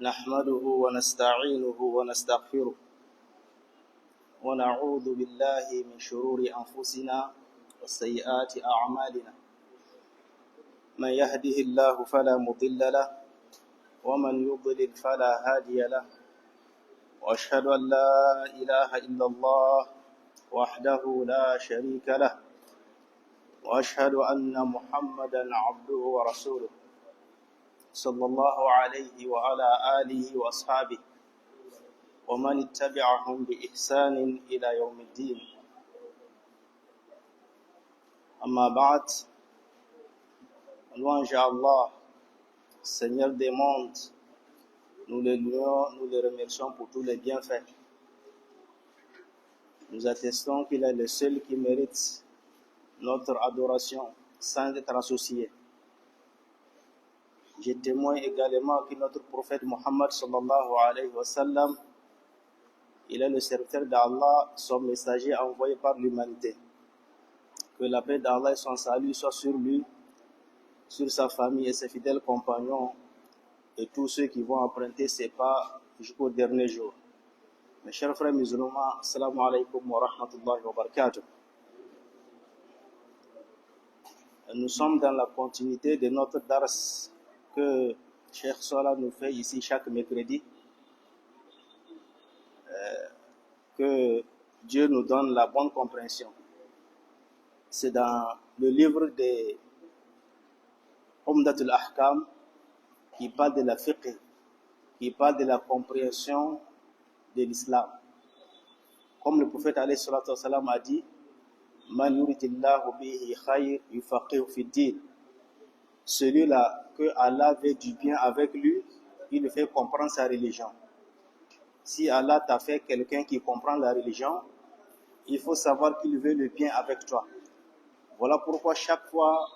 نحمده ونستعينه ونستغفره ونعوذ بالله من شرور أنفسنا وسيئات أعمالنا من يهده الله فلا مضل له ومن يضلل فلا هادي له وأشهد أن لا إله إلا الله وحده لا شريك له وأشهد أن محمدا عبده ورسوله صلى الله عليه وعلى آله وأصحابه ومن اتبعهم بإحسان إلى يوم الدين. أما بعد, louange à Allah, Seigneur des mondes, nous le louons, nous le remercions pour tous les bienfaits. Nous attestons qu'il est le seul qui mérite notre adoration sans être associé. Je témoigne également que notre prophète Mohammed sallallahu alayhi wa sallam, il est le serviteur d'Allah, son messager envoyé par l'humanité. Que la paix d'Allah et son salut soient sur lui, sur sa famille et ses fidèles compagnons et tous ceux qui vont emprunter ses pas jusqu'au dernier jour. Mes chers frères musulmans, assalamu alaikum wa rahmatullahi wa barakatuh. Nous sommes dans la continuité de notre dars que Cheikh Salah nous fait ici chaque mercredi. Que Dieu nous donne la bonne compréhension. C'est dans le livre de Umdatul Ahkam qui parle de la fiqh, qui parle de la compréhension de l'islam. Comme le prophète alayhi salatu wassalam a dit, Man yuridillahu bihi khayr yufaqihu fid din. Celui-là que Allah veut du bien avec lui, il le fait comprendre sa religion. Si Allah t'a fait quelqu'un qui comprend la religion, il faut savoir qu'il veut le bien avec toi. Voilà pourquoi chaque fois,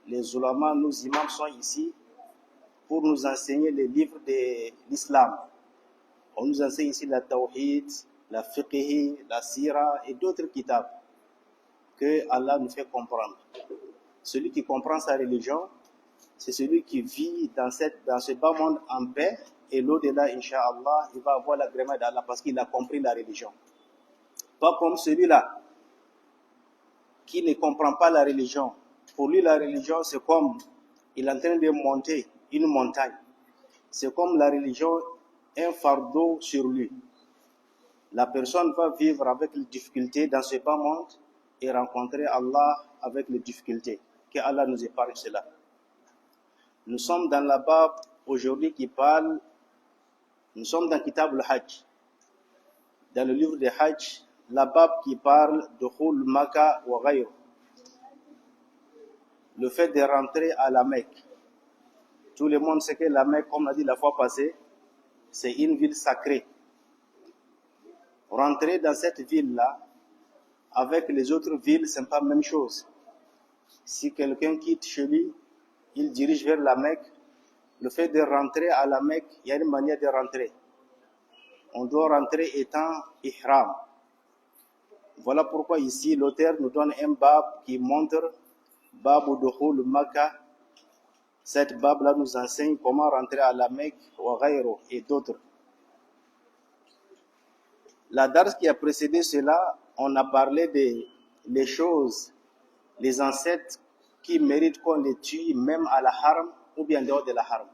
les ulama, nos imams sont ici pour nous enseigner les livres de l'islam. On nous enseigne ici la tawhid, la fiqh, la sira et d'autres kitabs que Allah nous fait comprendre. Celui qui comprend sa religion, c'est celui qui vit dans ce bas monde en paix, et l'au-delà, Inch'Allah, il va avoir l'agrément d'Allah parce qu'il a compris la religion. Pas comme celui-là qui ne comprend pas la religion. Pour lui, la religion, c'est comme il est en train de monter une montagne. C'est comme la religion, un fardeau sur lui. La personne va vivre avec les difficultés dans ce bas monde et rencontrer Allah avec les difficultés. Que Allah nous épargne cela. Nous sommes dans la bab aujourd'hui qui parle, nous sommes dans Kitab al-Hajj. Dans le livre de Hajj, la bab qui parle de Khul Makkah wa Ghayr. Le fait de rentrer à la Mecque. Tout le monde sait que la Mecque, comme on a dit la fois passée, c'est une ville sacrée. Rentrer dans cette ville-là, avec les autres villes, ce n'est pas la même chose. Si quelqu'un quitte chez lui, il dirige vers la Mecque. Le fait de rentrer à la Mecque, il y a une manière de rentrer. On doit rentrer étant ihram. Voilà pourquoi ici l'auteur nous donne un bab qui montre Babu Dukhul Makkah. Cette bab-là nous enseigne comment rentrer à la Mecque, wa ghayru et d'autres. La dars qui a précédé cela, on a parlé des choses, les ancêtres qui méritent qu'on les tue même à la haram ou bien dehors de la haram.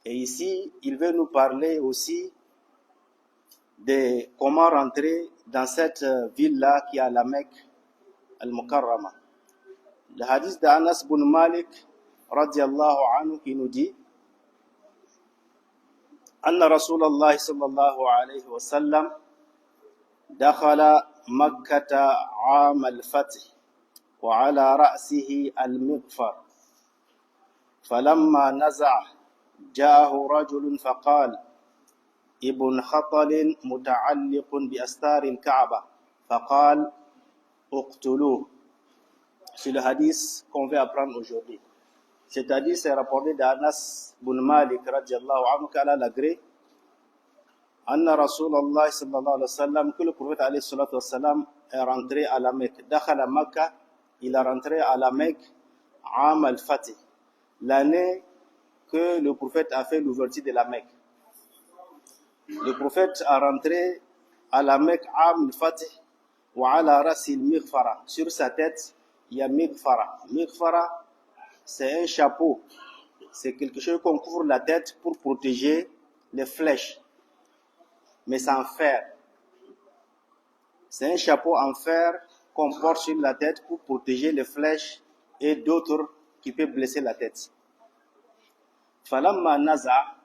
Et ici, il veut nous parler aussi de comment rentrer dans cette ville-là qui est à la Mecque, Al-Mukarrama. Le hadith d'Anas bin Malik, radiyallahu anhu, qui nous dit Anna Rasulallah sallallahu alayhi wa sallam dakhala Makkata 'am al-fath wa 'ala ra'sihi al-mighfar. فلما نزع جاءه رجل فقال ابن خطل متعلق بأستار الكعبة فقال اقتلوه. C'est le hadith qu'on veut apprendre aujourd'hui. Cet hadith est rapporté d'Anas bin Malik radiyallahu anhu qu'Allah l'agrée. Anna Rasulallah sallallahu alayhi wa sallam, que le prophète alayhi salatu wa sallam est rentré à la Mecque. Dakhala Makkah, il est rentré à la Mecque 'am al-Fath, l'année que le prophète a fait l'ouverture de la Mecque. Le prophète a rentré à la Mecque Am al-Fatih wa ala rasi al-Mighfara. Sur sa tête, il y a Mighfara. Mighfara, c'est un chapeau. C'est quelque chose qu'on couvre la tête pour protéger les flèches. Mais c'est en fer. C'est un chapeau en fer qu'on porte sur la tête pour protéger les flèches et d'autres qui peuvent blesser la tête. Falamma naza,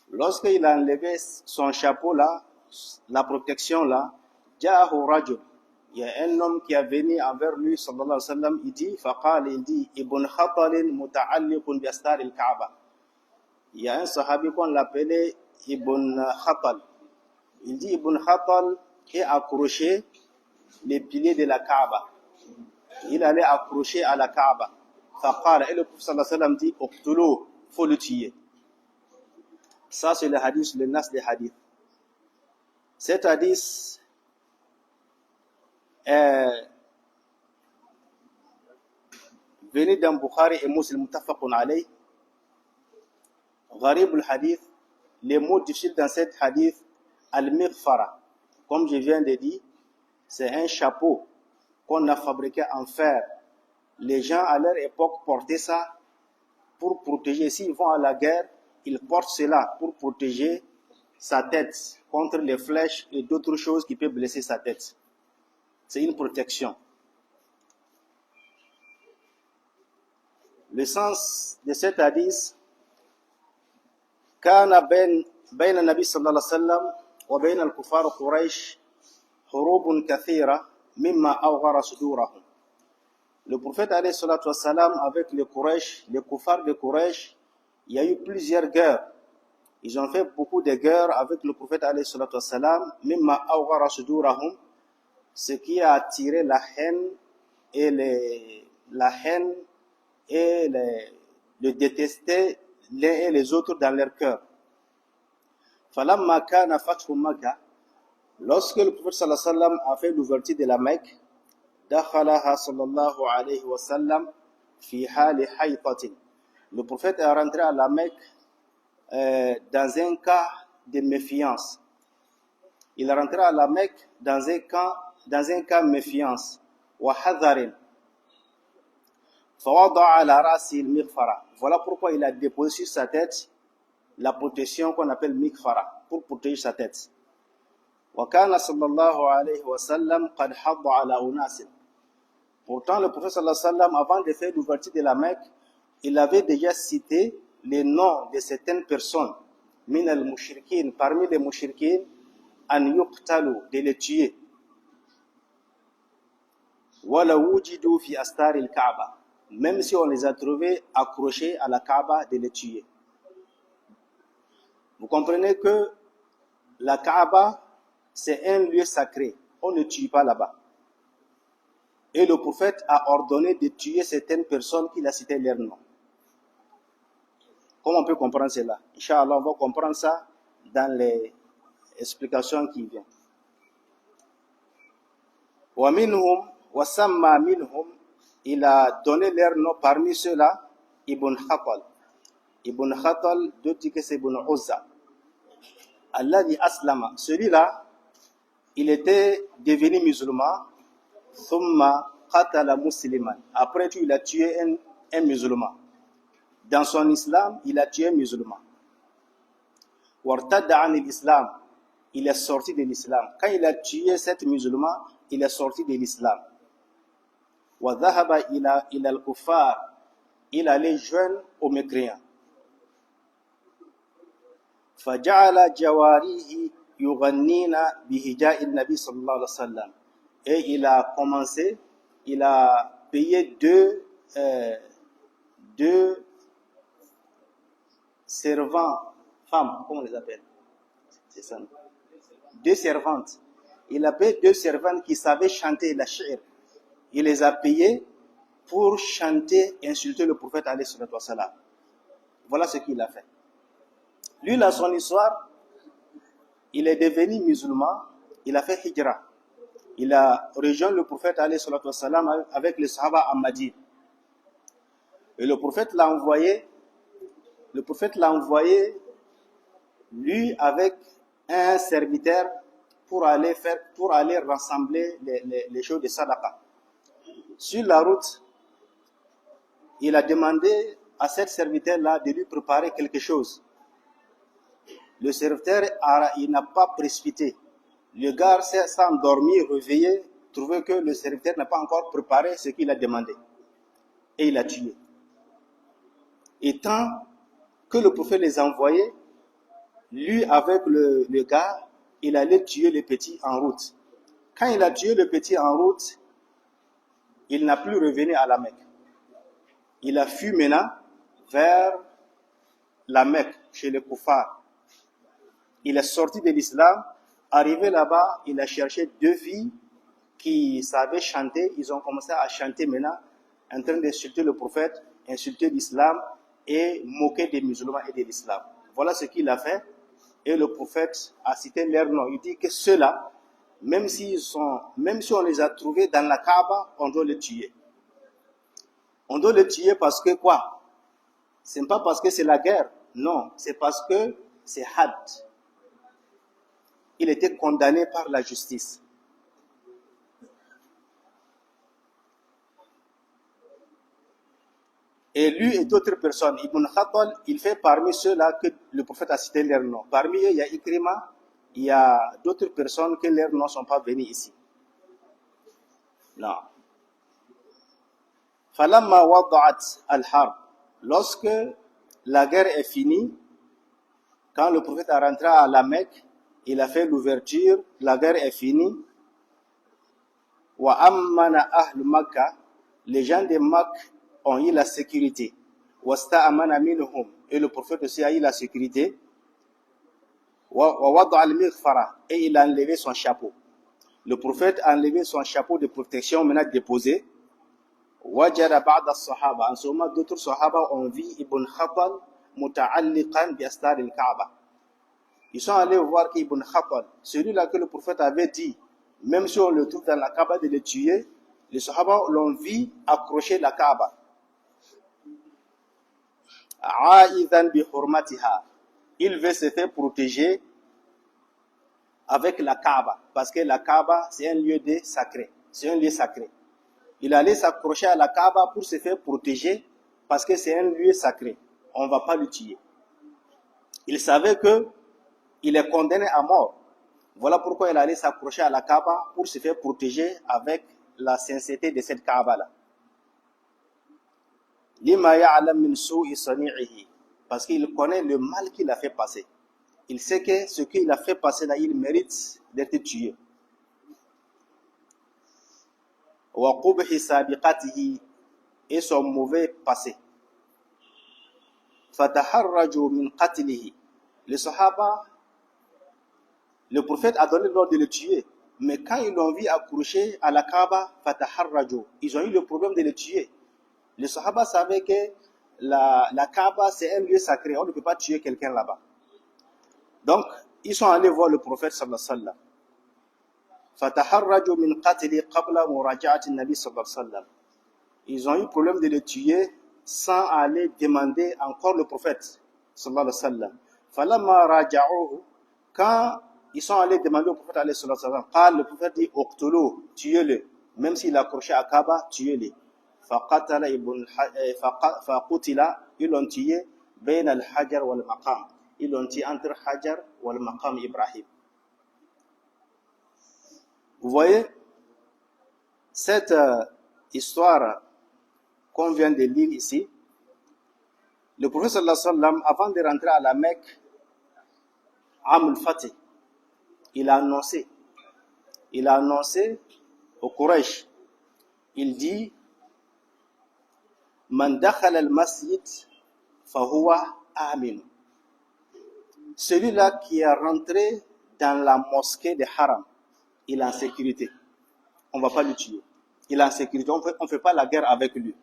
lorsqu'il a enlevé son chapeau là, la protection là, ja'ahu rajul. Il y a un homme qui est venu envers lui, sallallahu alayhi wa sallam, il dit, Ibn Khatal muta'alliqun bi astar al-Kaaba. Il y a un sahabi qu'on l'appelait Ibn Khatal. Il dit, Ibn Khatal est accroché les piliers de la Kaaba. Il allait accrocher à la Kaaba. Et le prophète sallallahu alayhi wa sallam dit, Uqtulu, faut le tuer. Ça, c'est le hadith, le nas des hadiths. Cet hadith est venu dans Bukhari et Muslim muttafaqun alayh. Gharib al-hadith, les mots difficiles dans cet hadith, al-mighfara, comme je viens de dire, c'est un chapeau qu'on a fabriqué en fer. Les gens à leur époque portaient ça pour protéger. S'ils vont à la guerre, ils portent cela pour protéger sa tête contre les flèches et d'autres choses qui peuvent blesser sa tête. C'est une protection. Le sens de cet hadith, كان بين النبي صلى الله عليه وسلم وبين الكفار قريش حروب كثيرة مما أوغر صدورهم. Le prophète alayhi salatu wassalam, avec les Quraysh, les kuffars de Quraysh, il y a eu plusieurs guerres. Ils ont fait beaucoup de guerres avec le prophète alayhi salatu wassalam, mimma awghara sudurahum, ce qui a attiré la haine et le détester l'un et les autres dans leur cœur. Falamma kana fathu Makkah, lorsque le prophète sallallahu alayhi wa sallam a fait l'ouverture de la Mecque, dakhalaha sallallahu alayhi wa sallam fi hali haytatin. Le prophète est rentré à la Mecque dans un cas de méfiance. Il est rentré à la Mecque dans un cas de méfiance. Wa hadharin. Fawada'a ala rasi al-mighfara. Voilà pourquoi il a déposé sur sa tête la protection qu'on appelle mighfara, pour protéger sa tête. Wa kana sallallahu alayhi wa sallam qad hadda ala unasin. Pourtant, le prophète sallallahu alayhi wa sallam, avant de faire l'ouverture de la Mecque, il avait déjà cité les noms de certaines personnes, min al-mushrikin, parmi les mushrikin, an yuqtalu, de les tuer. Wala wujidu fi astar al-Kaaba, même si on les a trouvés accrochés à la Kaaba, de les tuer. Vous comprenez que la Kaaba, c'est un lieu sacré, on ne tue pas là-bas. Et le prophète a ordonné de tuer certaines personnes qu'il a cité leur nom. Comment on peut comprendre cela? Inch'Allah, on va comprendre ça dans les explications qui viennent. Wa minhum, wa samma minhum, il a donné leur nom parmi ceux-là, Ibn Khatal. Ibn Khatal, d'autres disent que c'est Ibn Uzza. Alladhi aslama. Celui-là, il était devenu musulman. Thumma qatala musliman. Après tout, il a tué un musulman. Dans son islam, il a tué un musulman. Wartadda an l'islam. Il est sorti de l'islam. Quand il a tué cet musulman, il est sorti de l'islam. Wa dhahaba ila al-kuffar. Il allait joindre aux mécréants. Faja'ala jawarihi yughannina bihija'i an-nabi sallallahu alayhi wa sallam. Et il a commencé, il a payé deux servants, femmes, comment on les appelle? C'est ça. Deux servantes. Il a payé deux servantes qui savaient chanter la shi'r. Il les a payées pour chanter, insulter le prophète alayhi salatu wa salam. Voilà ce qu'il a fait. Lui, dans son histoire, il est devenu musulman, il a fait hijra. Il a rejoint le prophète alayhi salatu wa salam avec les sahaba à Madine. Et le prophète l'a envoyé Le prophète l'a envoyé, lui, avec un serviteur pour aller rassembler les choses de sadaqa. Sur la route, il a demandé à cet serviteur-là de lui préparer quelque chose. Le serviteur, il n'a pas précipité. Le gars s'est endormi, réveillé, trouvé que le serviteur n'a pas encore préparé ce qu'il a demandé. Et il l'a tué. Et tant que le prophète les envoyait, lui avec le gars, il allait tuer le petit en route. Quand il a tué le petit en route, il n'a plus revenu à la Mecque. Il a fui maintenant vers la Mecque, chez les Koufars. Il est sorti de l'islam. Arrivé là-bas, il a cherché 2 filles qui savaient chanter. Ils ont commencé à chanter maintenant, en train d'insulter le prophète, insulter l'islam et moquer des musulmans et de l'islam. Voilà ce qu'il a fait. Et le prophète a cité leur nom. Il dit que ceux-là, même si on les a trouvés dans la Kaaba, on doit les tuer. On doit les tuer parce que quoi? Ce n'est pas parce que c'est la guerre. Non, c'est parce que c'est had. Il était condamné par la justice. Et lui et d'autres personnes, Ibn Khattal, il fait parmi ceux-là que le prophète a cité leur nom. Parmi eux, il y a Ikrima, il y a d'autres personnes que leurs noms ne sont pas venus ici. Non. Falamma wada'at al-harb. Lorsque la guerre est finie, quand le prophète est rentré à la Mecque, il a fait l'ouverture, la guerre est finie. Wa ammana ahl Makkah, les gens de Makkah ont eu la sécurité. Wasta'amana minhum, et le prophète aussi a eu la sécurité. Wa wada'a al-mighfara, et il a enlevé son chapeau. Le prophète a enlevé son chapeau de protection, maintenant déposé. Wajara ba'da as-sahaba, en ce moment d'autres sahaba ont vu Ibn Khattal muta'alliqan bi astar al-Kaaba. Ils sont allés voir qu'Ibn Khattal, celui-là que le prophète avait dit, même si on le trouve dans la Kaaba de le tuer, les Sahaba l'ont vu accrocher la Kaaba. A'idhan bi hurmatiha. Il veut se faire protéger avec la Kaaba, parce que la Kaaba c'est un lieu sacré. C'est un lieu sacré. Il allait s'accrocher à la Kaaba pour se faire protéger, parce que c'est un lieu sacré. On ne va pas le tuer. Il savait que il est condamné à mort. Voilà pourquoi il allait s'accrocher à la Kaaba pour se faire protéger avec la sincérité de cette Kaaba-là. Lima ya'lam min su'i sani'ihi, parce qu'il connaît le mal qu'il a fait passer. Il sait que ce qu'il a fait passer là, il mérite d'être tué. Wa qubhi sabiqatihi, et son mauvais passé. Fataharraju min qatlihi. Les Sahaba, le prophète a donné l'ordre de le tuer. Mais quand ils l'ont vu accroché à la Kaaba, fataharraju, ils ont eu le problème de le tuer. Les Sahaba savaient que la Kaaba c'est un lieu sacré. On ne peut pas tuer quelqu'un là-bas. Donc, ils sont allés voir le prophète sallallahu alayhi wa sallam. Fataharraju min qatli qabla muraja'ati an-nabi sallallahu alayhi wa sallam. Ils ont eu le problème de le tuer sans aller demander encore le prophète sallallahu alayhi wa sallam. Falamma raja'uhu, quand ils sont allés demander au prophète alayhi wa sallam, le prophète dit uqtulu, tuez-le, même s'il a accroché à Kaaba, tuez-le. Faqatala faqutila, ils l'ont tué bain al-hajar wal maqam. Ils l'ont tué entre Hajar wal maqam Ibrahim. Vous voyez cette histoire qu'on vient de lire ici. Le prophète sallallahu alayhi wa sallam, avant de rentrer à la Mecque, Amul Fatih, il a annoncé au Quraysh, il dit Man dakhala al-masjid fahuwa amin. Celui-là qui est rentré dans la mosquée de Haram, il est en sécurité. On ne va pas le tuer. Il est en sécurité. On ne fait pas la guerre avec lui.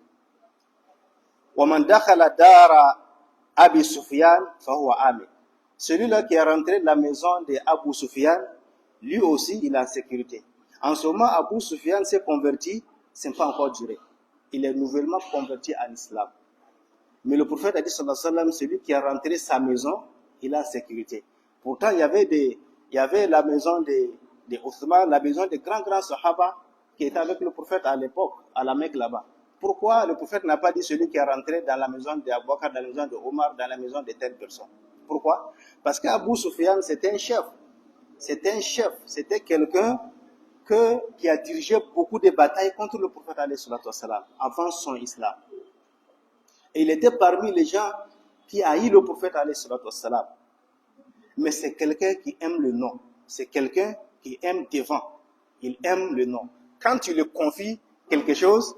Wa man dakhala dara Abi Sufyan fahuwa amin. Celui-là qui est rentré dans la maison de Abu Sufyan, lui aussi, il est en sécurité. En ce moment, Abu Sufyan s'est converti, ce n'est pas encore duré. Il est nouvellement converti à l'islam. Mais le prophète a dit, sallallahu alayhi wa sallam, celui qui a rentré sa maison, il a sécurité. Pourtant, il y avait la maison de Othman, la maison des grands sahaba qui étaient avec le prophète à l'époque, à la Mecque là-bas. Pourquoi le prophète n'a pas dit celui qui est rentré dans la maison d'Abu Bakr, dans la maison de Omar, dans la maison de telle personne? Pourquoi? Parce qu'Abu Sufyan, c'était un chef. C'était un chef. C'était quelqu'un qui a dirigé beaucoup de batailles contre le prophète avant son islam. Et il était parmi les gens qui haïssent le prophète ﷺ. Mais c'est quelqu'un qui aime le nom. C'est quelqu'un qui aime devant. Il aime le nom. Quand tu lui confies quelque chose,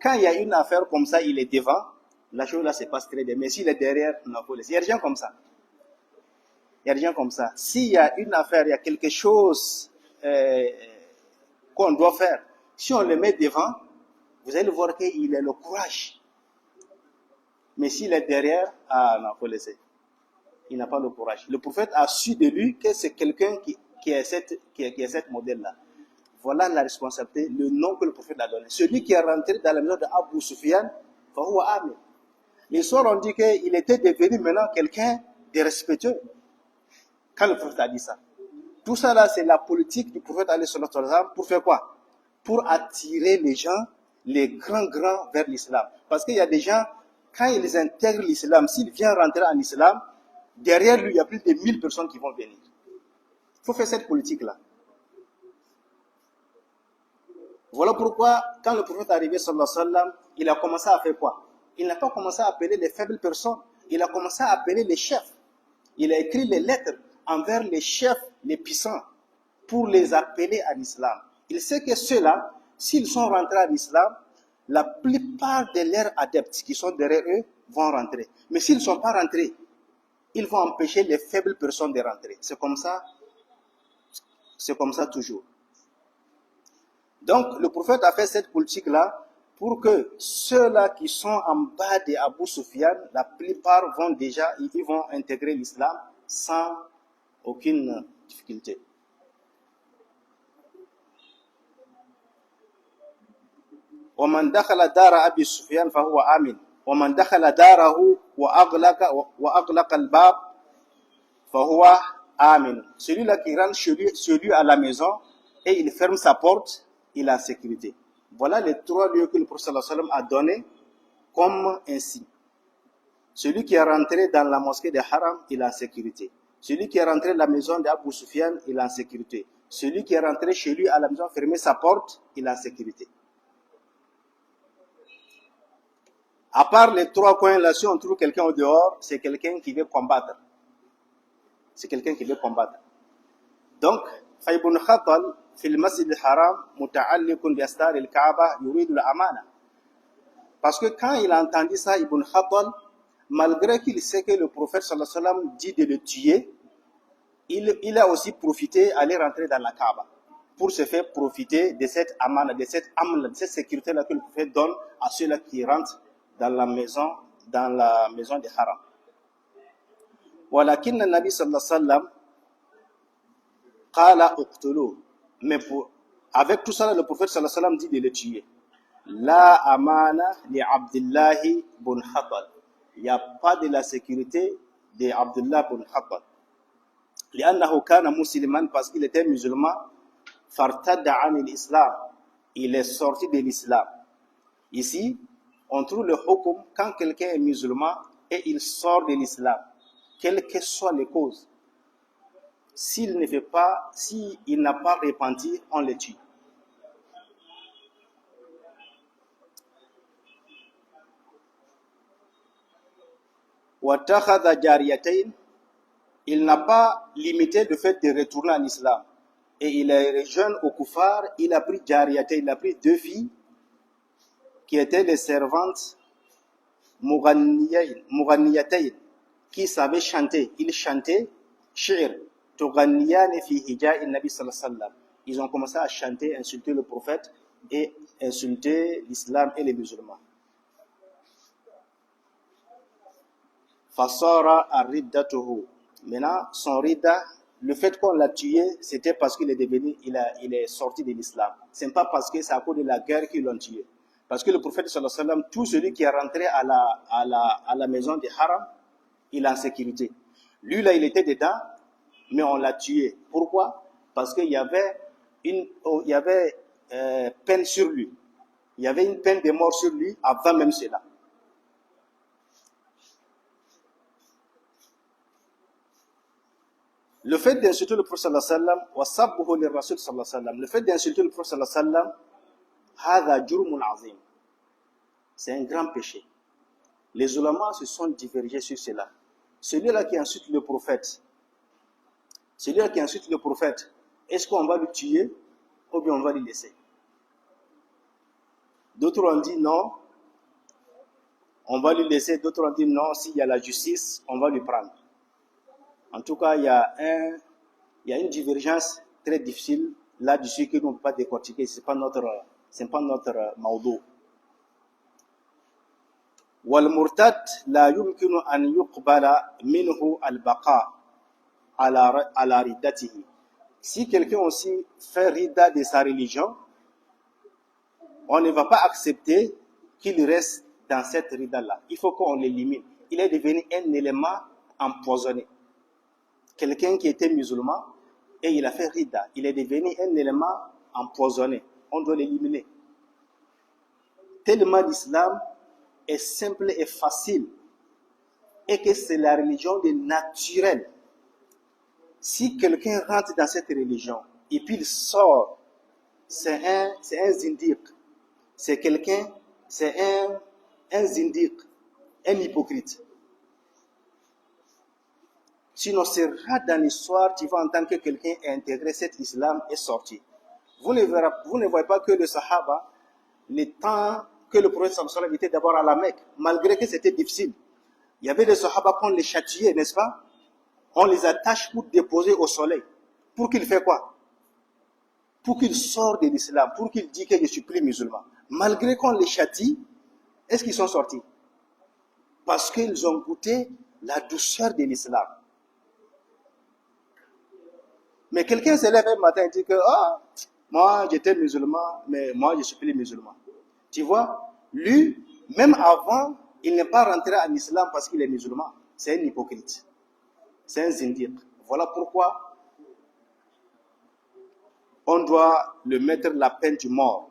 quand il y a une affaire comme ça, il est devant, la chose là se passe très bien. Mais s'il est derrière, il n'y a rien comme ça. Il n'y a rien comme ça. S'il y a une affaire, il y a quelque chose qu'on doit faire, si on le met devant, vous allez voir qu'il a le courage. Mais s'il est derrière, non, il faut laisser. Il n'a pas le courage. Le prophète a su de lui que c'est quelqu'un qui est cette modèle-là. Voilà la responsabilité, le nom que le prophète a donné. Celui qui est rentré dans la maison d'Abu Sufyan, les soirs ont dit qu'il était devenu maintenant quelqu'un de respectueux. Quand le prophète a dit ça. Tout ça là, c'est la politique du prophète pour faire quoi? Pour attirer les gens, les grands vers l'islam. Parce qu'il y a des gens, quand ils intègrent l'islam, s'ils viennent rentrer en islam, derrière lui, il y a plus de 1000 personnes qui vont venir. Il faut faire cette politique-là. Voilà pourquoi, quand le prophète est arrivé, sallallahu alayhi wa sallam, il a commencé à faire quoi? Il n'a pas commencé à appeler les faibles personnes. Il a commencé à appeler les chefs. Il a écrit les lettres envers les chefs, les puissants, pour les appeler à l'islam. Il sait que ceux-là, s'ils sont rentrés à l'islam, la plupart de leurs adeptes qui sont derrière eux vont rentrer. Mais s'ils ne sont pas rentrés, ils vont empêcher les faibles personnes de rentrer. C'est comme ça toujours. Donc, le prophète a fait cette politique-là pour que ceux-là qui sont en bas d'Abu Sufyan, la plupart ils vont intégrer l'islam sans aucune difficulté. ومن دخل دار أبي سفيان فهو آمن ومن دخل داره وأغلق الباب فهو آمن. Celui-là qui rentre chez lui à la maison et il ferme sa porte, il a sécurité. Voilà les 3 lieux que le prophète sallallahu alayhi wa sallam a donnés comme ainsi. Celui qui est rentré dans la mosquée de Haram, il a sécurité. Celui qui est rentré dans la maison d'Abu Sufyan, il a sécurité. Celui qui est rentré chez lui à la maison, fermer sa porte, il a sécurité. À part les 3 coins là, si on trouve quelqu'un au dehors, c'est quelqu'un qui veut combattre. C'est quelqu'un qui veut combattre. Donc, Ibn Khattal, في المسجد الحرام متعلق بأستار الكعبة يريد الأمانة. Parce que quand il a entendu ça, Ibn Khattal, malgré qu'il sait que le prophète sallallahu alayhi wa sallam dit de le tuer, il a aussi profité d'aller rentrer dans la Kaaba pour se faire profiter de cette amana, de cette sécurité-là que le prophète donne à ceux-là qui rentrent dans la maison de Haram. ولكن النبي صلى الله عليه وسلم قال اقتلوه. Mais avec tout ça, le prophète sallallahu alayhi wa sallam dit de le tuer. La amana li Abdullahi bin Khattal. Il n'y a pas de la sécurité de Abdullah bin Khattal. لأنه كان مسلما parce qu'il était musulman. فارتد عن الإسلام. Il est sorti de l'islam. Ici, on trouve le hukum quand quelqu'un est musulman et il sort de l'islam, quelles que soient les causes. S'il n'a pas repenti, on le tue. وَاتَّخَذَ جَارِيَتَيْنِ. Il n'a pas limité le fait de retourner en islam. Et il est jeune au Koufar, il a pris Jariyatayn, il a pris 2 filles qui étaient les servantes Mughanniyatayn, qui savaient chanter. Ils chantaient Shi'r. Ils ont commencé à chanter, insulter le prophète et insulter l'islam et les musulmans. Fasara ar-riddatuhu. Maintenant, son ridda, le fait qu'on l'a tué, c'était parce qu'il est sorti de l'islam. Ce n'est pas parce que c'est à cause de la guerre qu'ils l'ont tué. Parce que le prophète sallallahu alayhi wa sallam, tout celui qui est rentré à la maison des Haram, il est en sécurité. Lui là, il était dedans, mais on l'a tué. Pourquoi? Parce qu'il y avait peine sur lui. Il y avait une peine de mort sur lui avant même cela. Le fait d'insulter le prophète sallallahu alayhi wa sallam, wa sabbuhu lirrasul sallallahu alayhi wa sallam, le fait d'insulter le prophète sallallahu alayhi wa sallam, hadha jurmun azim. C'est un grand péché. Les ulama se sont divergés sur cela. Celui-là qui insulte le prophète, est-ce qu'on va le tuer ou bien on va le laisser? D'autres ont dit non, on va le laisser. D'autres ont dit non, s'il y a la justice, on va le prendre. En tout cas, il y a une divergence très difficile là-dessus que nous ne pouvons pas décortiquer. Ce n'est pas notre mawdu. والمرتد لا يمكن أن يقبل منه البقاء على ردته. Si quelqu'un aussi fait rida de sa religion, on ne va pas accepter qu'il reste dans cette rida-là. Il faut qu'on l'élimine. Il est devenu un élément empoisonné. Quelqu'un qui était musulman et il a fait rida, il est devenu un élément empoisonné. On doit l'éliminer. Tellement l'islam est simple et facile et que c'est la religion des naturels. Si quelqu'un rentre dans cette religion et puis il sort, c'est un zindiq. C'est un zindiq, un hypocrite. Sinon, c'est rare dans l'histoire, tu vas entendre que quelqu'un a intégré cet islam et sorti. Vous ne voyez pas que le Sahaba, le temps que le prophète sallallahu alayhi wa sallam était d'abord à la Mecque, malgré que c'était difficile. Il y avait des Sahaba qu'on les châtiait, n'est-ce pas? On les attache pour déposer au soleil. Pour qu'il fait quoi? Pour qu'il sorte de l'islam, pour qu'il dise que je suis plus musulman. Malgré qu'on les châtie, est-ce qu'ils sont sortis? Parce qu'ils ont goûté la douceur de l'islam. Mais quelqu'un se lève un matin et dit que moi j'étais musulman, mais moi je suis plus musulman. Tu vois, lui, même avant, il n'est pas rentré en islam parce qu'il est musulman. C'est un hypocrite. C'est un zindiq. Voilà pourquoi on doit le mettre la peine de mort.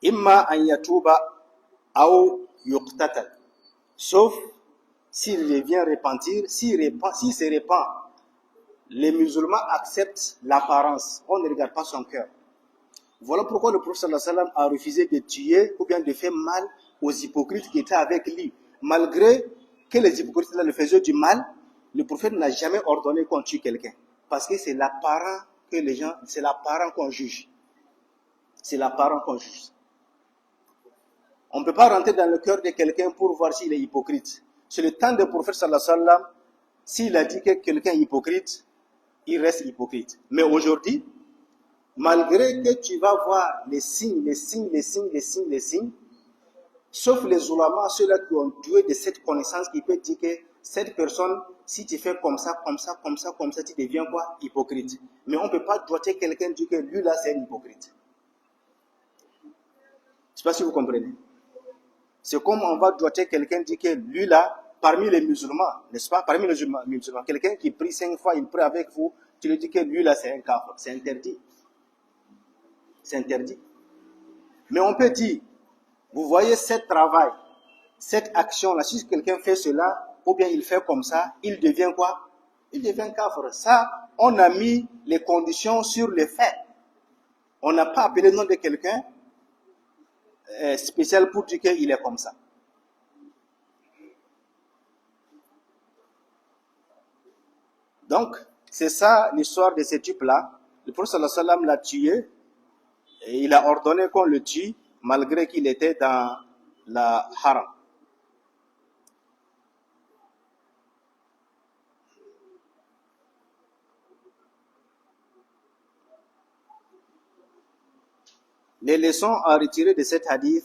Imma an yatuba ou yuqtatal. Sauf s'il vient repentir, s'il se repent. Les musulmans acceptent l'apparence. On ne regarde pas son cœur. Voilà pourquoi le prophète sallallahu alayhi wa sallam a refusé de tuer ou bien de faire mal aux hypocrites qui étaient avec lui. Malgré que les hypocrites là le faisaient du mal, le prophète n'a jamais ordonné qu'on tue quelqu'un. Parce que c'est l'apparent que les gens, c'est l'apparent qu'on juge. C'est l'apparent qu'on juge. On ne peut pas rentrer dans le cœur de quelqu'un pour voir s'il est hypocrite. C'est le temps du prophète sallallahu alayhi wa sallam, s'il a dit que quelqu'un est hypocrite, il reste hypocrite. Mais aujourd'hui, malgré que tu vas voir les signes, sauf les ulama, ceux-là qui ont doué de cette connaissance, qui peut dire que cette personne, si tu fais comme ça, tu deviens quoi? Hypocrite. Mais on ne peut pas doiter quelqu'un dire que lui là c'est un hypocrite. Je ne sais pas si vous comprenez. C'est comme on va doiter quelqu'un dire que lui là, parmi les musulmans, n'est-ce pas? Parmi les musulmans, quelqu'un qui prie 5 fois, il prie avec vous, tu lui dis que lui là c'est un kafir. C'est interdit. C'est interdit. Mais on peut dire, vous voyez ce travail, cette action-là, si quelqu'un fait cela, ou bien il fait comme ça, il devient quoi? Il devient kafir. Ça, on a mis les conditions sur les faits. On n'a pas appelé le nom de quelqu'un spécial pour dire qu'il est comme ça. Donc, c'est ça l'histoire de ce type-là. Le prophète sallallahu alayhi wa sallam l'a tué et il a ordonné qu'on le tue malgré qu'il était dans la haram. Les leçons à retirer de cet hadith,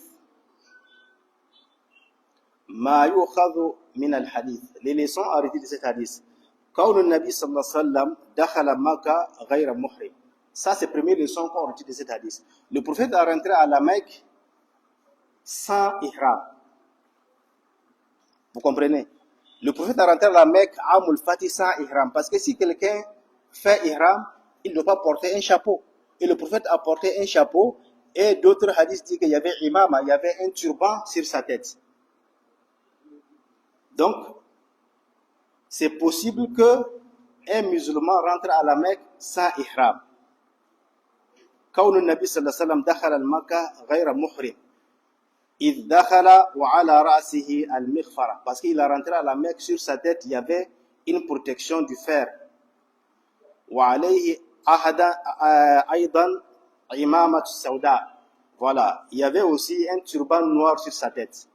ma yukhadhu min al-hadith. Les leçons à retirer de cet hadith. Quand le Nabi sallallahu alayhi wa sallam dakhala Makkah ghayra muhrim. Ça, c'est la première leçon qu'on retire de cet hadith. Le prophète a rentré à la Mecque sans ihram. Vous comprenez? Le prophète a rentré à la Mecque Amul Fatih sans ihram. Parce que si quelqu'un fait ihram, il ne doit pas porter un chapeau. Et le prophète a porté un chapeau. Et d'autres hadiths disent qu'il y avait imama, il y avait un turban sur sa tête. Donc, c'est possible que un musulman rentre à la Mecque sans ihram. كون النبي صلى الله عليه وسلم دخل المكة غير محرم إذ دخل وعلى رأسه المغفرة parce qu'il a rentré à la Mecque sur sa tête il y avait une protection du fer وعليه أيضا عمامة السوداء voilà il y avait aussi un turban noir sur sa tête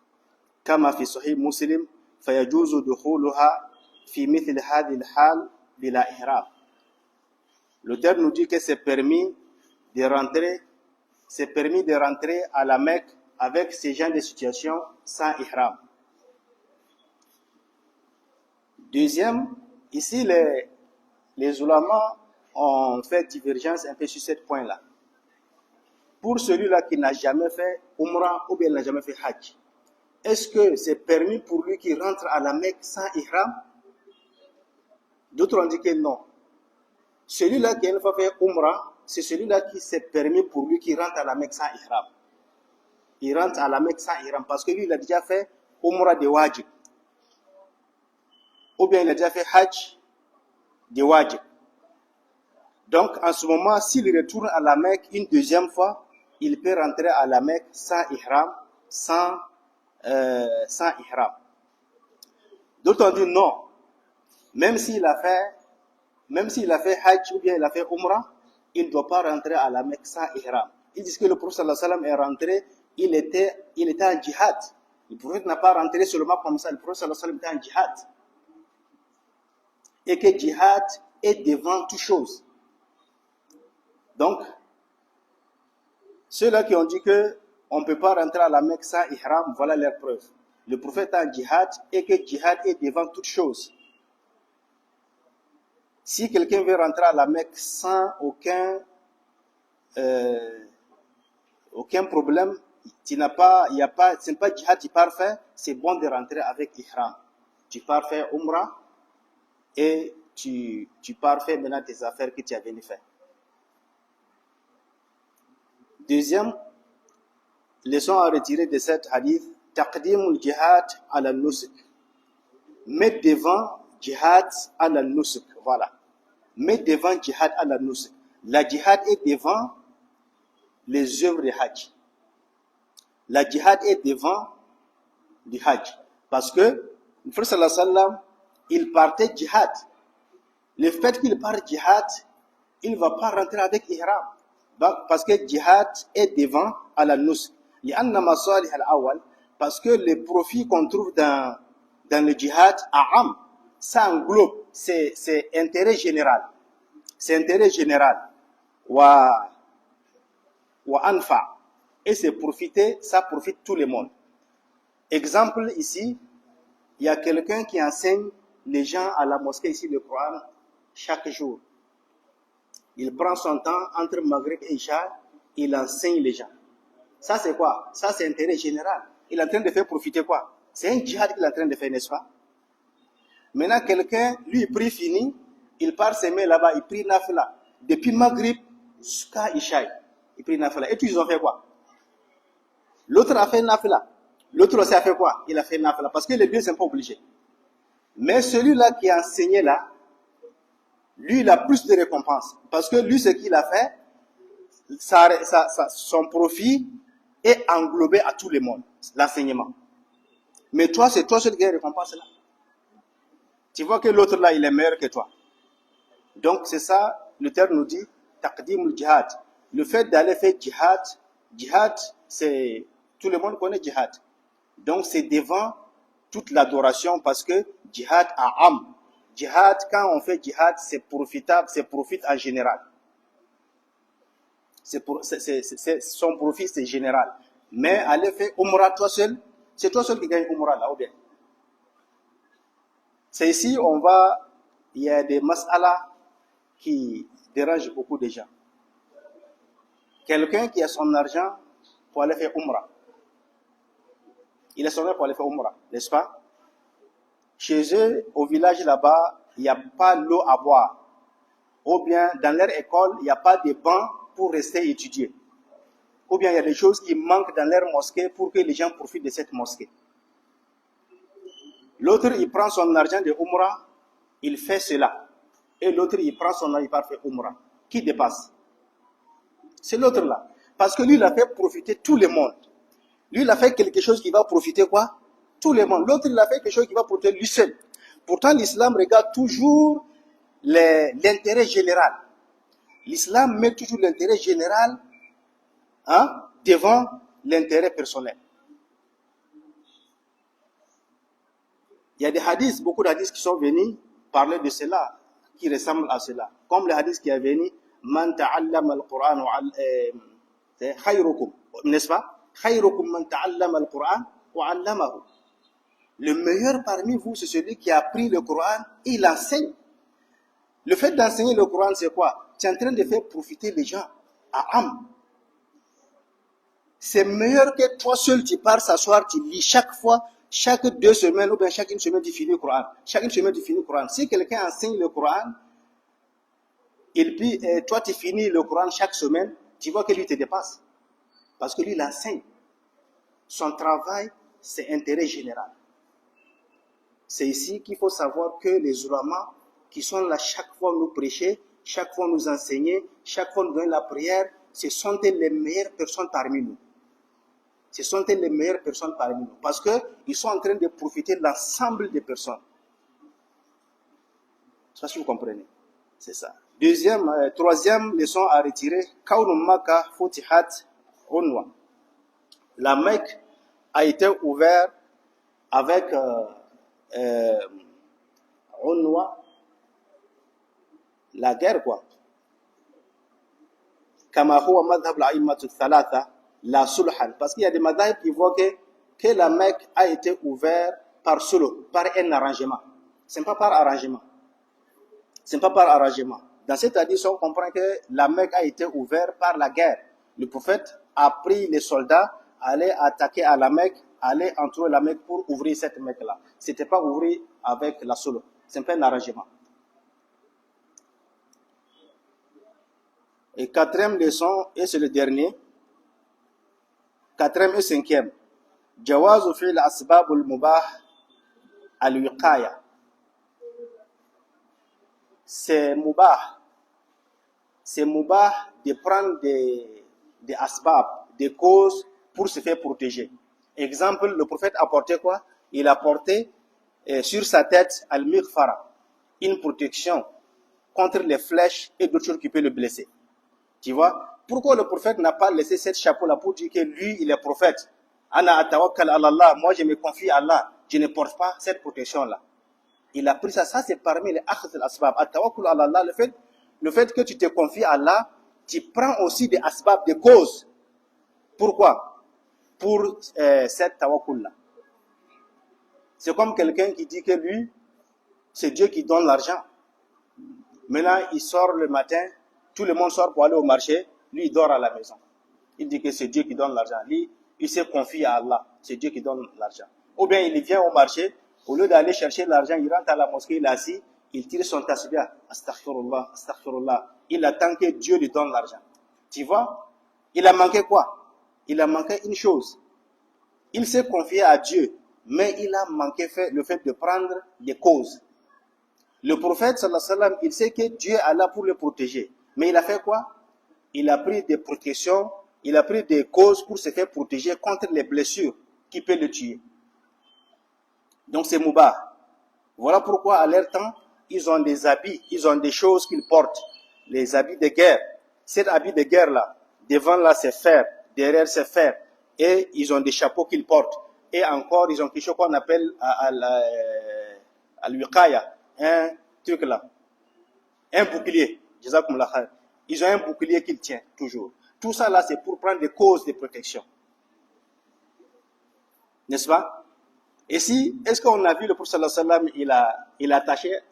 كما في صحيح مسلم فيجوز دخولها في مثل هذه الحال بلا إحرام. L'auteur nous dit que c'est permis de rentrer à la Mecque avec ces genres de situations sans ihram. Deuxième, ici les ulama ont fait divergence un peu sur ce point-là. Pour celui-là qui n'a jamais fait Umrah ou bien n'a jamais fait Hajj, est-ce que c'est permis pour lui qui rentre à la Mecque sans ihram? D'autres ont dit que non. Celui-là qui a une fois fait Umrah, c'est celui-là qui s'est permis pour lui qui rentre à la Mecque sans ihram. Il rentre à la Mecque sans ihram parce que lui, il a déjà fait Umrah de wajib. Ou bien il a déjà fait Hajj de wajib. Donc, en ce moment, s'il retourne à la Mecque une deuxième fois, il peut rentrer à la Mecque sans ihram, sans ihram. D'autres ont dit non. Même s'il a fait Hajj ou bien il a fait Umrah, il ne doit pas rentrer à la Mecque sans ihram. Ils disent que le prophète sallallahu alayhi wa sallam est rentré, il était en djihad. Le prophète n'a pas rentré seulement comme ça, le prophète sallallahu alayhi wa sallam était en djihad. Et que djihad est devant toute chose. Donc, ceux-là qui ont dit que on ne peut pas rentrer à la Mecque sans ihram, voilà leur preuve. Le prophète est en djihad et que djihad est devant toute chose. Si quelqu'un veut rentrer à la Mecque sans aucun problème, ce n'est pas djihad, tu pars faire, c'est bon de rentrer avec ihram. Tu pars faire Umrah et tu pars faire maintenant tes affaires que tu as venu faire. Deuxième leçon à retirer de cette hadith, taqdimul jihad ala nusuk. Mettre devant jihad ala nusuk. Voilà. Mettre devant jihad ala nusuk. La jihad est devant les œuvres de Hajj. La jihad est devant du Hajj. Parce que le prophète sallallahu alayhi wa sallam, il partait jihad. Le fait qu'il parte jihad, il ne va pas rentrer avec ihram. Parce que jihad est devant ala nusuk. Parce que les profits qu'on trouve dans le djihad, ça englobe, c'est intérêt général. C'est intérêt général. Wa anfa. Et c'est profiter, ça profite tout le monde. Exemple ici, il y a quelqu'un qui enseigne les gens à la mosquée ici le Coran chaque jour. Il prend son temps entre Maghrib et Isha, il enseigne les gens. Ça c'est quoi? Ça c'est intérêt général. Il est en train de faire profiter quoi? C'est un djihad qu'il est en train de faire, n'est-ce pas? Maintenant quelqu'un, lui il prie fini, il part s'aimer là-bas, il prie nafila. Depuis Maghrib jusqu'à Isha, il prie nafila. Et tous ils ont fait quoi? L'autre a fait nafila. L'autre aussi a fait quoi? Il a fait nafila. Parce que les deux ne sont pas obligés. Mais celui-là qui a enseigné là, lui il a plus de récompenses. Parce que lui ce qu'il a fait, son profit est englobé à tout le monde, l'enseignement. Mais toi, c'est toi seul qui a récompense là. Tu vois que l'autre là, il est meilleur que toi. Donc c'est ça, le terme nous dit, taqdimul jihad. Le fait d'aller faire jihad, c'est, tout le monde connaît jihad. Donc c'est devant toute l'adoration parce que jihad a âme. Jihad, quand on fait jihad, c'est profitable, c'est profite en général. Son profit, c'est général. Mais aller faire Umrah toi seul, c'est toi seul qui gagne Umrah là, ou bien. C'est ici, il y a des mas'ala qui dérangent beaucoup de gens. Quelqu'un qui a son argent pour aller faire Umrah. Il a son argent pour aller faire Umrah, n'est-ce pas? Chez eux, au village là-bas, il n'y a pas l'eau à boire. Ou bien, dans leur école, il n'y a pas de bancs pour rester étudier. Ou bien, il y a des choses qui manquent dans leur mosquée pour que les gens profitent de cette mosquée. L'autre, il prend son argent de Umrah, il fait cela. Et l'autre, il prend son argent, il part faire Umrah. Qui dépasse? C'est l'autre là. Parce que lui, il a fait profiter tout le monde. Lui, il a fait quelque chose qui va profiter quoi? Tout le monde. L'autre, il a fait quelque chose qui va profiter lui seul. Pourtant, l'islam regarde toujours l'intérêt général. L'islam met toujours l'intérêt général devant l'intérêt personnel. Il y a des hadiths, beaucoup d'hadiths qui sont venus parler de cela, qui ressemblent à cela. Comme le hadith qui est venu, Man ta'allama al-Qur'an khayrukum, n'est-ce pas? Khayrukum man ta'allama al-Qur'an wa 'allamahu. Le meilleur parmi vous, c'est celui qui a appris le Coran et il enseigne. Le fait d'enseigner le Coran, c'est quoi? Tu es en train de faire profiter les gens à âme. C'est meilleur que toi seul, tu pars s'asseoir, tu lis chaque fois, chaque 2 semaines, ou bien chaque une semaine, tu finis le Coran. Chaque une semaine, tu finis le Coran. Si quelqu'un enseigne le Coran, et puis toi, tu finis le Coran chaque semaine, tu vois que lui te dépasse. Parce que lui, il enseigne. Son travail, c'est intérêt général. C'est ici qu'il faut savoir que les ulamas qui sont là chaque fois nous prêcher, chaque fois nous enseigner, chaque fois nous donner la prière, ce sont les meilleures personnes parmi nous. Ce sont les meilleures personnes parmi nous. Parce qu'ils sont en train de profiter de l'ensemble des personnes. Je ne sais pas si vous comprenez. C'est ça. Troisième leçon à retirer. Kawnum Makka Futihat Unwa. La Mecque a été ouverte avec Unwa, la guerre quoi. Kama huwa madhhab al-a'immatu thalatha la sulhan, parce qu'il y a des madhhab qui voient que la Mecque a été ouverte par sulh, par un arrangement. Ce n'est pas par arrangement. Ce n'est pas par arrangement. Dans cette tradition, on comprend que la Mecque a été ouverte par la guerre. Le prophète a pris les soldats, aller attaquer à la Mecque, aller entourer la Mecque pour ouvrir cette Mecque-là. Ce n'était pas ouvrir avec la sulh. Ce n'est pas un arrangement. Et quatrième leçon, et c'est le dernier, quatrième et cinquième, Jawazu fi'l asbab al-mubah al-wiqaya. C'est mubah de prendre des asbab, des causes pour se faire protéger. Exemple, le prophète a porté quoi? Il a porté sur sa tête al-mighfara, une protection contre les flèches et d'autres choses qui peuvent le blesser. Tu vois? Pourquoi le prophète n'a pas laissé cette chapeau-là pour dire que lui, il est prophète? Ana atawakkal ala Allah, moi je me confie à Allah, je ne porte pas cette protection-là. Il a pris ça, c'est parmi les akhz al-asbab. Atawakkul ala Allah, le fait que tu te confies à Allah, tu prends aussi des asbab, des causes. Pourquoi? Pour cette tawakkul-là. C'est comme quelqu'un qui dit que lui, c'est Dieu qui donne l'argent. Maintenant, il sort le matin, tout le monde sort pour aller au marché, lui, il dort à la maison. Il dit que c'est Dieu qui donne l'argent. Lui, il se confie à Allah, c'est Dieu qui donne l'argent. Ou bien, il vient au marché, au lieu d'aller chercher l'argent, il rentre à la mosquée, il est assis, il tire son tasbih, astaghfirullah, astaghfirullah. Il attend que Dieu lui donne l'argent. Tu vois? Il a manqué quoi? Il a manqué une chose. Il s'est confié à Dieu, mais il a manqué le fait de prendre des causes. Le prophète, sallallahu alayhi wa sallam, il sait que Dieu est là pour le protéger. Mais il a fait quoi? Il a pris des protections, il a pris des causes pour se faire protéger contre les blessures qui peuvent le tuer. Donc c'est Mubah. Voilà pourquoi à leur temps, ils ont des habits, ils ont des choses qu'ils portent. Les habits de guerre. Cet habit de guerre-là, devant là c'est fer, derrière c'est fer. Et ils ont des chapeaux qu'ils portent. Et encore, ils ont quelque chose qu'on appelle al-wiqaya, un truc là. Un bouclier. Jazakumullah khair. Ils ont un bouclier qu'ils tiennent toujours. Tout ça là, c'est pour prendre des causes de protection. N'est-ce pas? Et si, est-ce qu'on a vu le prophète sallallahu alayhi wa sallam,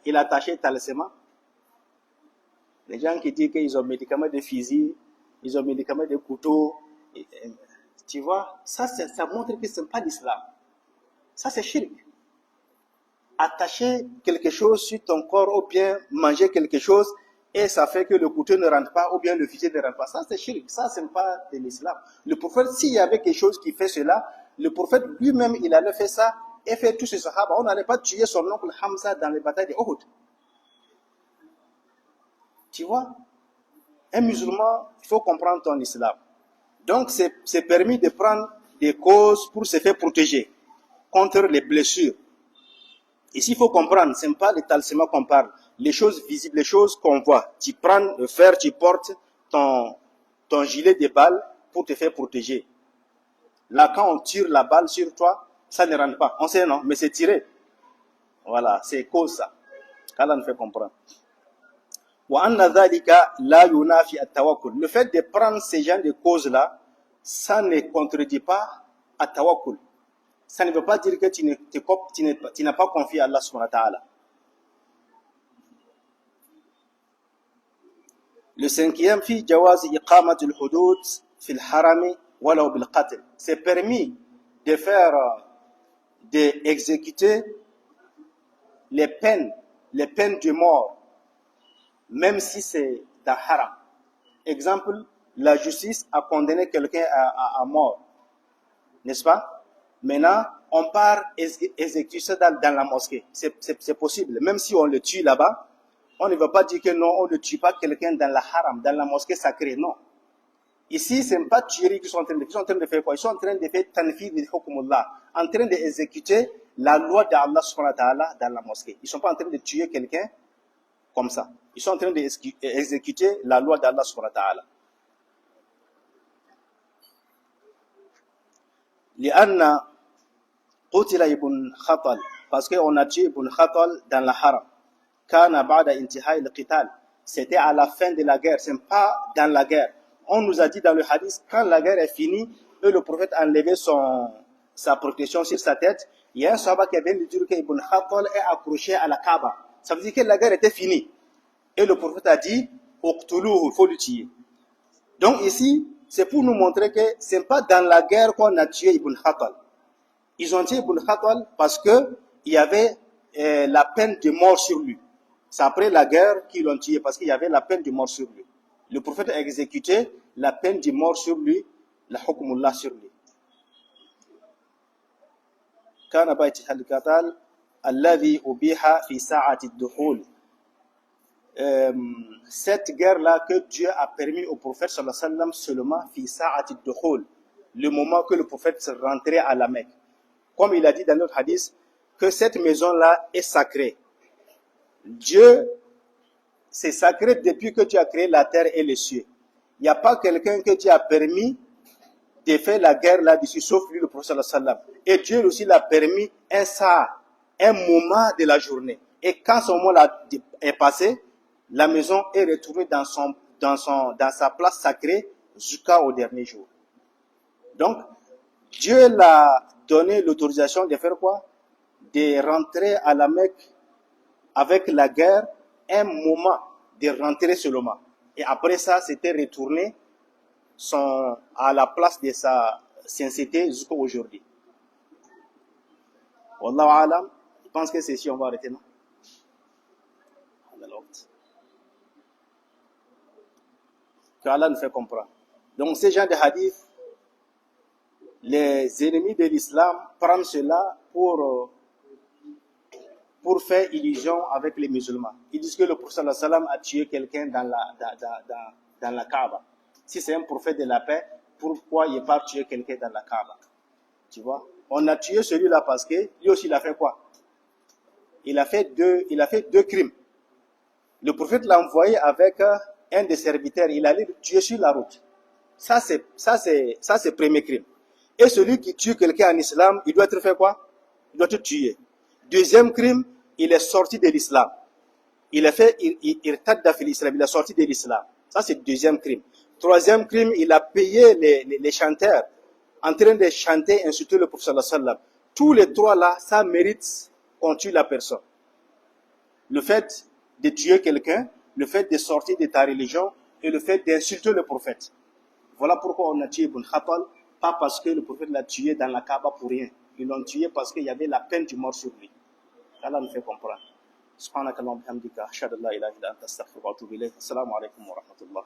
il a attaché talisman? Les gens qui disent qu'ils ont médicaments de fusil, ils ont médicaments de couteau, tu vois, ça montre que ce n'est pas l'islam. Ça c'est shirk. Attacher quelque chose sur ton corps ou bien manger quelque chose et ça fait que le couteau ne rentre pas ou bien le fusil ne rentre pas. Ça c'est shirk, ça c'est pas de l'islam. Le prophète, s'il y avait quelque chose qui fait cela, le prophète lui-même il allait faire ça et faire tous ces sahaba. On n'allait pas tuer son oncle Hamza dans les batailles de Uhud. Tu vois, un musulman, il faut comprendre ton islam. Donc c'est permis de prendre des causes pour se faire protéger contre les blessures. Ici, il faut comprendre, ce n'est pas les talismans qu'on parle. Les choses visibles, les choses qu'on voit. Tu prends le fer, tu portes ton gilet de balle pour te faire protéger. Là, quand on tire la balle sur toi, ça ne rentre pas. On sait non, mais c'est tiré. Voilà, c'est cause ça. Qu'Allah nous fait comprendre. Le fait de prendre ces genres de causes-là, ça ne contredit pas à tawakkul. Ça ne veut pas dire que tu n'as pas confié à Allah subhanahu wa ta'ala. Le cinquième, fi jawaz iqamatul hudud fil harami walaw bil qatl. C'est permis de faire, d'exécuter les peines de mort, même si c'est dans haram. Exemple, la justice a condamné quelqu'un à mort, n'est-ce pas? Maintenant, on part exécuter ça dans la mosquée. C'est possible. Même si on le tue là-bas, on ne va pas dire que non, on ne tue pas quelqu'un dans la haram, dans la mosquée sacrée. Non. Ici, ce n'est pas tuerie qu'ils sont en train de faire. Ils sont en train de faire quoi? Ils sont en train de faire tanfid li hukmullah, en train d'exécuter la loi d'Allah subhanahu wa ta'ala dans la mosquée. Ils ne sont pas en train de tuer quelqu'un comme ça. Ils sont en train d'exécuter la loi d'Allah subhanahu wa ta'ala. لأن قتل ابن خطل parce qu'on a tué Ibn Khatal dans la haram. Kana ba'da intihai al-qital. C'était à la fin de la guerre, c'est pas dans la guerre. On nous a dit dans le hadith, quand la guerre est finie, et le prophète a enlevé sa protection sur sa tête, il y a un sahaba qui vient de dire que Ibn Khatal est accroché à la Kaaba. Ça veut dire que la guerre était finie. Et le prophète a dit, uqtuluhu, il faut le tuer. Donc ici, c'est pour nous montrer que ce n'est pas dans la guerre qu'on a tué Ibn Khatal. Ils ont tué Ibn Khatal parce que il y avait la peine de mort sur lui. C'est après la guerre qu'ils l'ont tué parce qu'il y avait la peine de mort sur lui. Le prophète a exécuté la peine de mort sur lui, la hukmullah sur lui. Kana baiti al-qatal alladhi ubiha fi sa'ati ad-dukhul. Cette guerre-là que Dieu a permis au prophète sallallahu alayhi wa sallam seulement fi sa'ati ad-dukhul, le moment que le prophète rentrait à la Mecque. Comme il a dit dans notre hadith, que cette maison-là est sacrée. Dieu, c'est sacré depuis que tu as créé la terre et les cieux. Il n'y a pas quelqu'un que Dieu a permis de faire la guerre là-dessus, sauf lui, le prophète sallallahu alayhi wa sallam. Et Dieu aussi l'a permis un moment de la journée. Et quand ce moment-là est passé, la maison est retournée dans sa place sacrée jusqu'au dernier jour. Donc, Dieu l'a donné l'autorisation de faire quoi? De rentrer à la Mecque avec la guerre, un moment de rentrer seulement. Et après ça, c'était retourné à la place de sa sincérité jusqu'à aujourd'hui. Wallahu alam, je pense que c'est ici on va arrêter, non? Que Allah nous fait comprendre. Donc, ces gens de hadith, les ennemis de l'islam prennent cela pour faire illusion avec les musulmans. Ils disent que le prophète sallallahu alayhi wa sallam a tué quelqu'un dans la Kaaba. Si c'est un prophète de la paix, pourquoi il n'a pas tué quelqu'un dans la Kaaba? Tu vois? On a tué celui-là parce que lui aussi il a fait quoi? Il a fait deux crimes. Le prophète l'a envoyé avec un des serviteurs, il allait le tuer sur la route. Ça c'est le premier crime. Et celui qui tue quelqu'un en islam, il doit être fait quoi? Il doit être tué. Deuxième crime, il est sorti de l'islam. Il est sorti de l'islam. Ça c'est le deuxième crime. Troisième crime, il a payé les chanteurs en train de chanter, insulter le prophète sallallahu alayhi wa sallam. Tous les trois là, ça mérite qu'on tue la personne. Le fait de tuer quelqu'un, le fait de sortir de ta religion et le fait d'insulter le prophète. Voilà pourquoi on a tué Ibn Khattal, pas parce que le prophète l'a tué dans la Kaaba pour rien. Ils l'ont tué parce qu'il y avait la peine du mort sur lui. Allah nous fait comprendre. Subhanakallahumma wa bihamdika, ashhadu an la ilaha illa anta astaghfiruka wa atubu ilayk. Assalamu alaykum wa rahmatullah.